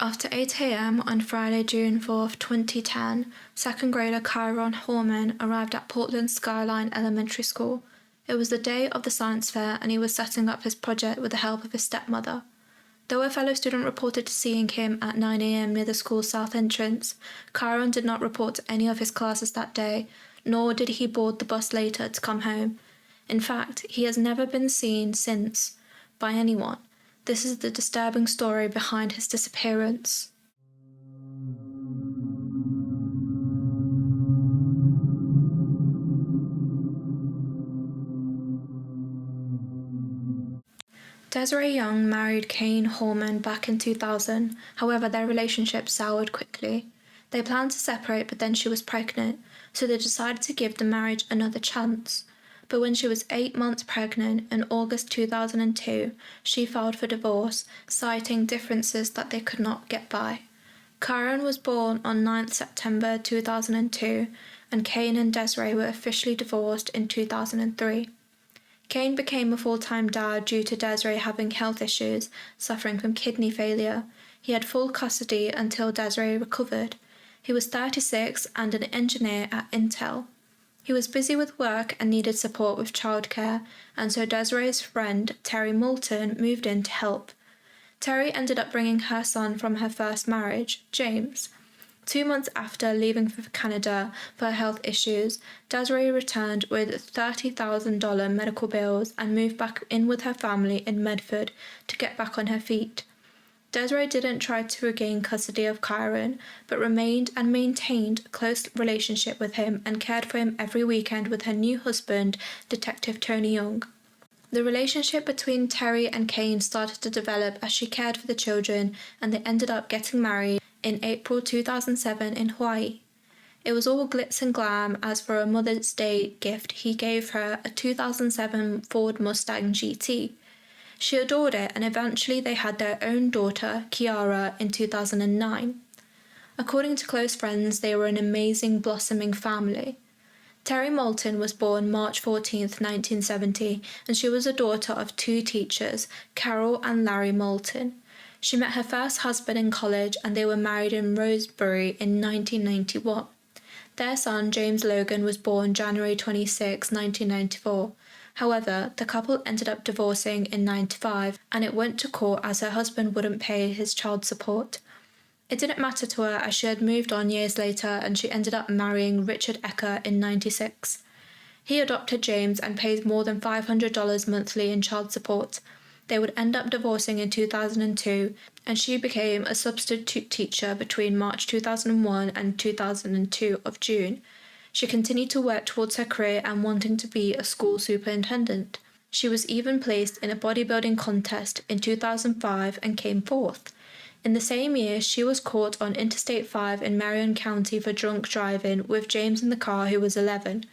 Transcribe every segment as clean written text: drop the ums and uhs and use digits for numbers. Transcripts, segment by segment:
After 8 a.m. on Friday, June 4, 2010, second grader Kyron Horman arrived at Portland's Skyline Elementary School. It was the day of the science fair and he was setting up his project with the help of his stepmother. Though a fellow student reported seeing him at 9 a.m. near the school's south entrance, Kyron did not report to any of his classes that day, nor did he board the bus later to come home. In fact, he has never been seen since by anyone. This is the disturbing story behind his disappearance. Desiree Young married Kyron Horman back in 2000, however their relationship soured quickly. They planned to separate, but then she was pregnant, so they decided to give the marriage another chance. But when she was 8 months pregnant, in August 2002, she filed for divorce, citing differences that they could not get by. Kyron was born on 9th September 2002, and Kyron and Desiree were officially divorced in 2003. Kyron became a full-time dad due to Desiree having health issues, suffering from kidney failure. He had full custody until Desiree recovered. He was 36 and an engineer at Intel. He was busy with work and needed support with childcare, and so Desiree's friend, Terry Moulton, moved in to help. Terry ended up bringing her son from her first marriage, James. 2 months after leaving for Canada for health issues, Desiree returned with $30,000 medical bills and moved back in with her family in Medford to get back on her feet. Desiree didn't try to regain custody of Kyron, but remained and maintained a close relationship with him and cared for him every weekend with her new husband, Detective Tony Young. The relationship between Terry and Kyron started to develop as she cared for the children, and they ended up getting married in April 2007 in Hawaii. It was all glitz and glam, as for a Mother's Day gift he gave her a 2007 Ford Mustang GT. She adored it, and eventually they had their own daughter, Kiara, in 2009. According to close friends, they were an amazing, blossoming family. Terry Moulton was born March 14, 1970, and she was a daughter of 2 teachers, Carol and Larry Moulton. She met her first husband in college, and they were married in Rosebery in 1991. Their son, James Logan, was born January 26, 1994. However, the couple ended up divorcing in 1995, and it went to court as her husband wouldn't pay his child support. It didn't matter to her as she had moved on years later, and she ended up marrying Richard Ecker in 1996. He adopted James and paid more than $500 monthly in child support. They would end up divorcing in 2002, and she became a substitute teacher between March 2001 and 2002 of June. She continued to work towards her career and wanting to be a school superintendent. She was even placed in a bodybuilding contest in 2005 and came fourth. In the same year, she was caught on Interstate 5 in Marion County for drunk driving with James in the car, who was 11.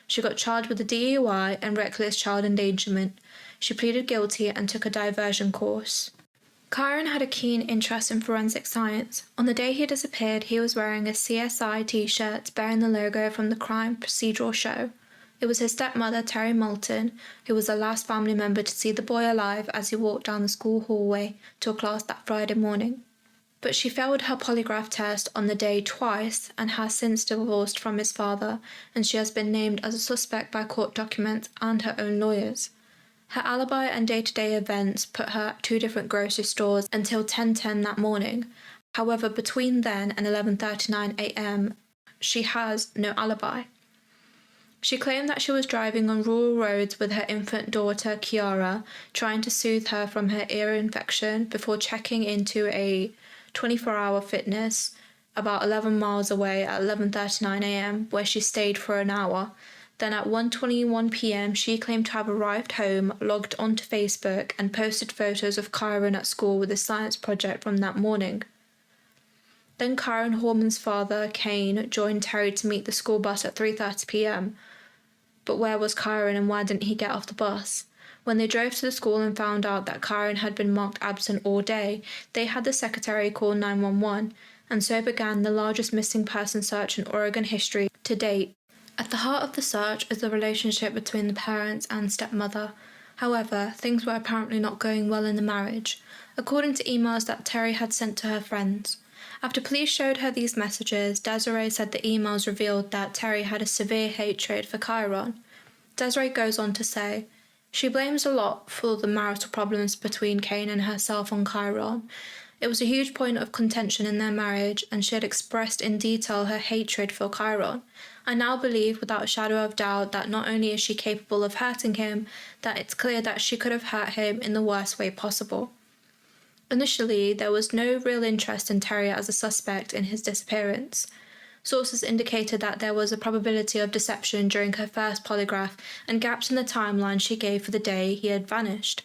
She got charged with a DUI and reckless child endangerment. She pleaded guilty and took a diversion course. Kyron had a keen interest in forensic science. On the day he disappeared, he was wearing a CSI t-shirt bearing the logo from the crime procedural show. It was his stepmother, Terry Moulton, who was the last family member to see the boy alive as he walked down the school hallway to a class that Friday morning. But she failed her polygraph test on the day twice and has since divorced from his father, and she has been named as a suspect by court documents and her own lawyers. Her alibi and day-to-day events put her at 2 different grocery stores until 10:10 that morning. However, between then and 11:39 a.m., she has no alibi. She claimed that she was driving on rural roads with her infant daughter, Kiara, trying to soothe her from her ear infection before checking into a 24-hour fitness about 11 miles away at 11:39 a.m., where she stayed for an hour. Then at 1:21 p.m, she claimed to have arrived home, logged onto Facebook, and posted photos of Kyron at school with a science project from that morning. Then Kyron Horman's father, Kane, joined Terry to meet the school bus at 3:30 p.m. But where was Kyron, and why didn't he get off the bus? When they drove to the school and found out that Kyron had been marked absent all day, they had the secretary call 911, and so began the largest missing person search in Oregon history to date. At the heart of the search is the relationship between the parents and stepmother. However, things were apparently not going well in the marriage. according to emails that Terry had sent to her friends. After police showed her these messages, Desiree said the emails revealed that Terry had a severe hatred for Kyron. Desiree goes on to say, she blames a lot for the marital problems between Kane and herself on Kyron. It was a huge point of contention in their marriage, and she had expressed in detail her hatred for Kyron. I now believe without a shadow of doubt that not only is she capable of hurting him, that it's clear that she could have hurt him in the worst way possible. Initially, there was no real interest in Terry as a suspect in his disappearance. Sources indicated that there was a probability of deception during her first polygraph and gaps in the timeline she gave for the day he had vanished.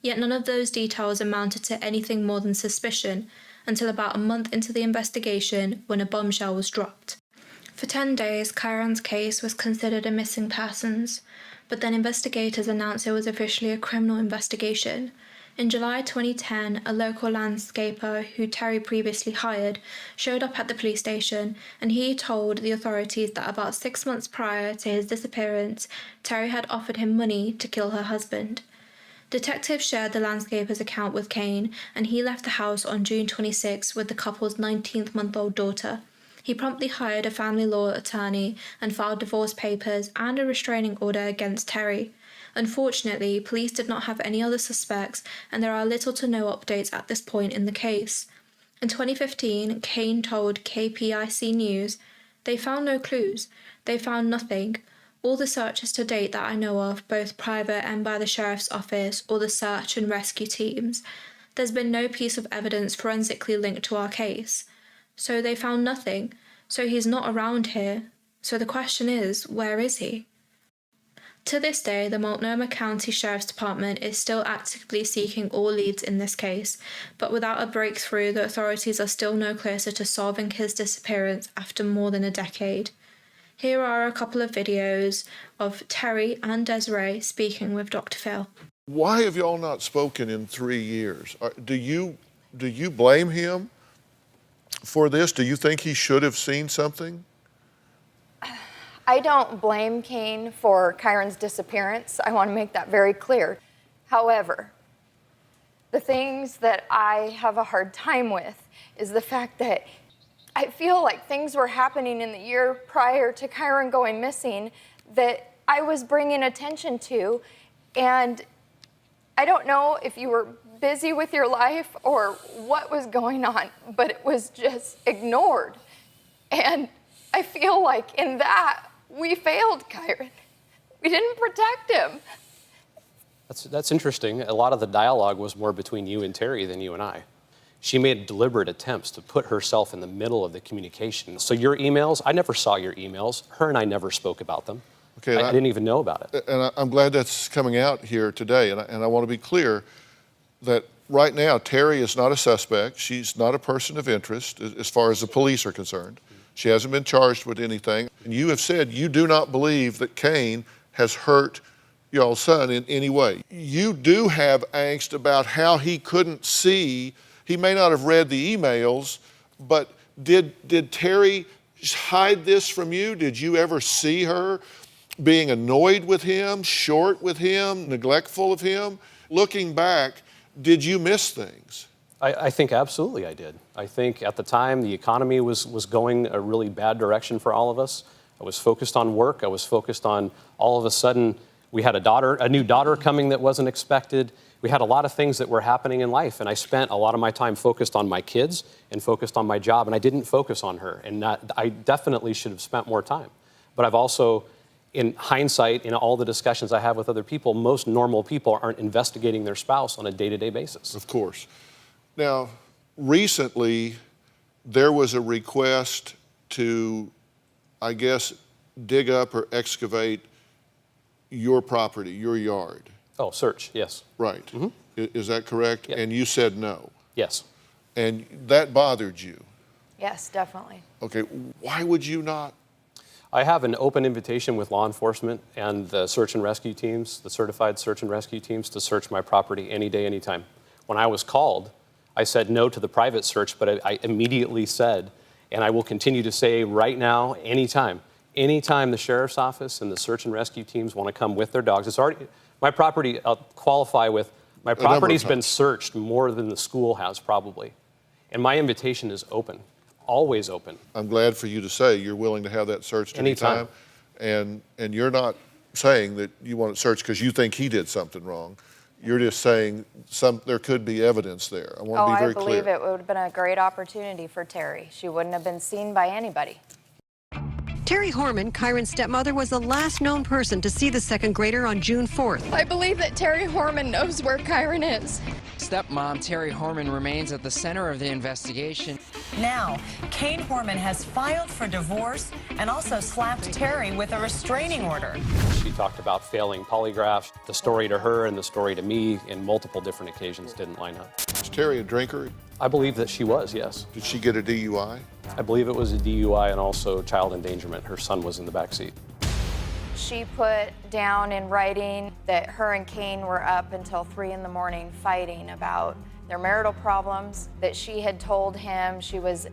Yet none of those details amounted to anything more than suspicion until about a month into the investigation when a bombshell was dropped. For 10 days, Kyron's case was considered a missing persons, but then investigators announced it was officially a criminal investigation. In July 2010, a local landscaper who Terry previously hired showed up at the police station, and he told the authorities that about 6 months prior to his disappearance, Terry had offered him money to kill her husband. Detectives shared the landscaper's account with Kane, and he left the house on June 26 with the couple's 19-month-old daughter. He promptly hired a family law attorney and filed divorce papers and a restraining order against Terry. Unfortunately, police did not have any other suspects, and there are little to no updates at this point in the case. In 2015, Kane told KPIC News, "They found no clues. They found nothing. All the searches to date that I know of, both private and by the sheriff's office or the search and rescue teams, there's been no piece of evidence forensically linked to our case. So they found nothing. So he's not around here. So the question is, where is he?" To this day, the Multnomah County Sheriff's Department is still actively seeking all leads in this case, but without a breakthrough, the authorities are still no closer to solving his disappearance after more than a decade. Here are a couple of videos of Terry and Desiree speaking with Dr. Phil. Why have y'all not spoken in 3 years? Do you blame him for this? Do you think he should have seen something? I don't blame Kane for Kyron's disappearance. I want to make that very clear. However, the things that I have a hard time with is the fact that I feel like things were happening in the year prior to Kyron going missing that I was bringing attention to, and I don't know if you were busy with your life or what was going on, but it was just ignored. And I feel like in that, we failed Kyron. We didn't protect him. That's interesting. A lot of the dialogue was more between you and Terry than you and I. She made deliberate attempts to put herself in the middle of the communication. So your emails, I never saw your emails. Her and I never spoke about them. Okay, I didn't even know about it. And I'm glad that's coming out here today. And I want to be clear that right now, Terry is not a suspect. She's not a person of interest as far as the police are concerned. She hasn't been charged with anything. And you have said you do not believe that Kane has hurt y'all's son in any way. You do have angst about how he couldn't see. He may not have read the emails, but did Terry hide this from you? Did you ever see her being annoyed with him, short with him, neglectful of him? Looking back, did you miss things? I think absolutely I did. I think at the time the economy was going a really bad direction for all of us. I was focused on work. I was focused on all of a sudden we had a new daughter coming that wasn't expected. We had a lot of things that were happening in life, and I spent a lot of my time focused on my kids and focused on my job, and I didn't focus on her. And I definitely should have spent more time. But I've also, in hindsight, in all the discussions I have with other people, most normal people aren't investigating their spouse on a day-to-day basis. Of course. Now, recently, there was a request to, I guess, dig up or excavate your property, your yard. Oh, search, yes. Right. Mm-hmm. Is that correct? Yep. And you said no. Yes. And that bothered you? Yes, definitely. Okay, why would you not? I have an open invitation with law enforcement and the search and rescue teams, the certified search and rescue teams, to search my property any day, anytime. When I was called, I said no to the private search, but I immediately said, and I will continue to say right now, anytime the sheriff's office and the search and rescue teams want to come with their dogs. It's already, my property, I'll qualify with, My property's been searched more than the school has probably. And my invitation is open, always open. I'm glad for you to say you're willing to have that searched Anytime. And you're not saying that you want it searched because you think he did something wrong. You're just saying there could be evidence there. I want to be very clear. I believe it would have been a great opportunity for Terry. She wouldn't have been seen by anybody. Terry Horman, Kyron's stepmother, was the last known person to see the second grader on June 4th. I believe that Terry Horman knows where Kyron is. Stepmom Terry Horman remains at the center of the investigation. Now, Kyron Horman has filed for divorce and also slapped Terry with a restraining order. She talked about failing polygraphs. The story to her and the story to me in multiple different occasions didn't line up. Is Terry a drinker? I believe that she was, yes. Did she get a DUI? I believe it was a DUI and also child endangerment. Her son was in the back seat. She put down in writing that her and Kane were up until 3 in the morning fighting about their marital problems, that she had told him she was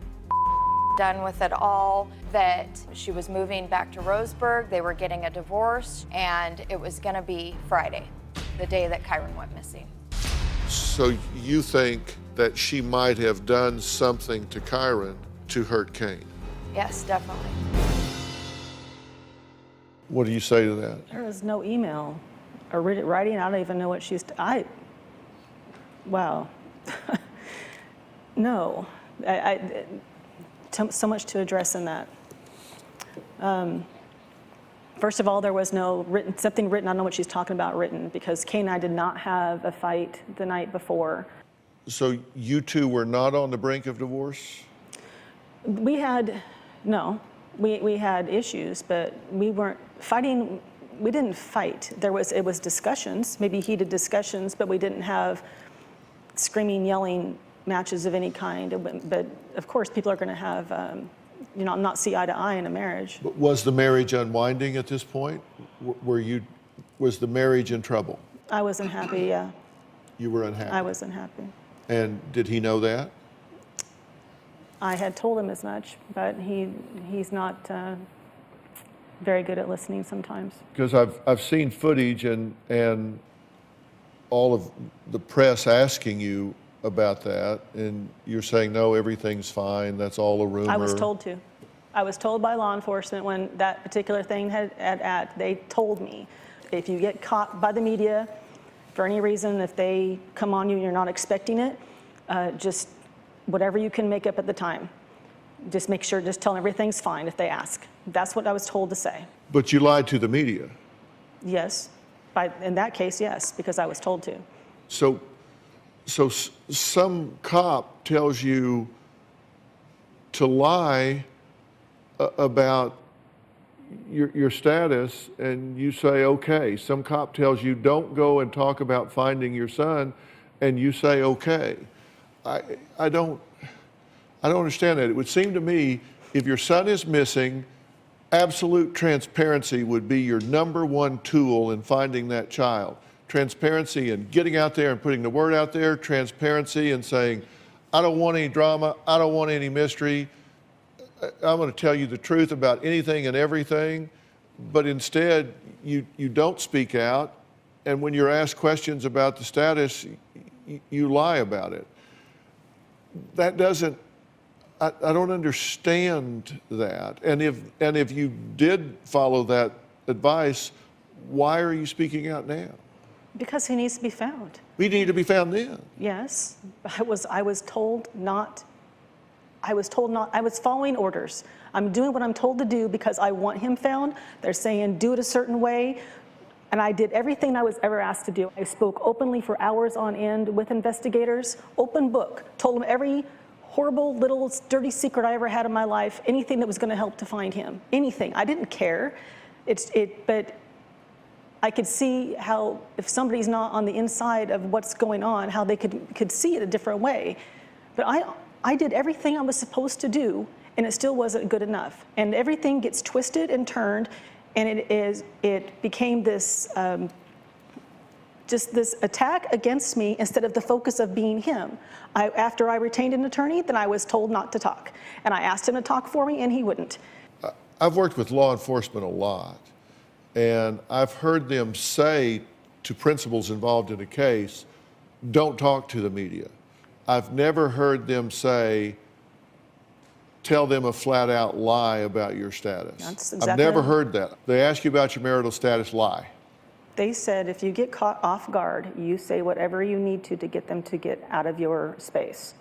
done with it all, that she was moving back to Roseburg, they were getting a divorce, and it was going to be Friday, the day that Kyron went missing. So you think that she might have done something to Kyron to hurt Kane? Yes, definitely. What do you say to that? There was no email or writing. I don't even know what she's. Wow. No. So much to address in that. First of all, there was no something written. I don't know what she's talking about written, because Kane and I did not have a fight the night before. So you two were not on the brink of divorce? We had issues, but we weren't fighting. We didn't fight. It was discussions, maybe heated discussions, but we didn't have screaming, yelling matches of any kind. But of course, people are going to have, not see eye to eye in a marriage. But was the marriage unwinding at this point? Was the marriage in trouble? I wasn't happy. Yeah. You were unhappy. I wasn't happy. And did he know that? I had told him as much, but he's not very good at listening sometimes. Because I've seen footage and all of the press asking you about that, and you're saying, no, everything's fine, that's all a rumor. I was told to. I was told by law enforcement when that particular thing they told me, if you get caught by the media for any reason, if they come on you and you're not expecting it, just whatever you can make up at the time. Just make sure, just tell them everything's fine if they ask. That's what I was told to say. But you lied to the media. Yes. In that case, yes, because I was told to. So some cop tells you to lie about your status, and you say, okay. Some cop tells you don't go and talk about finding your son, and you say, okay. I don't understand that. It would seem to me if your son is missing, absolute transparency would be your number one tool in finding that child. Transparency and getting out there and putting the word out there, transparency and saying, I don't want any drama, I don't want any mystery. I'm going to tell you the truth about anything and everything, but instead you don't speak out, and when you're asked questions about the status, you lie about it. That doesn't, I don't understand that. And if you did follow that advice, why are you speaking out now? Because he needs to be found. We need to be found then. Yes, I was told not. I was following orders. I'm doing what I'm told to do because I want him found. They're saying do it a certain way. And I did everything I was ever asked to do. I spoke openly for hours on end with investigators, open book, told them every horrible little dirty secret I ever had in my life, anything that was going to help to find him, anything. I didn't care. But I could see how if somebody's not on the inside of what's going on, how they could see it a different way. But I did everything I was supposed to do, and it still wasn't good enough. And everything gets twisted and turned, and it became this just this attack against me instead of the focus of being him. After I retained an attorney, then I was told not to talk, and I asked him to talk for me, and he wouldn't. I've worked with law enforcement a lot, and I've heard them say to principals involved in a case, don't talk to the media. I've never heard them say, tell them a flat out lie about your status. That's I've exactly never right. heard that. They ask you about your marital status, lie. They said if you get caught off guard, you say whatever you need to get them to get out of your space.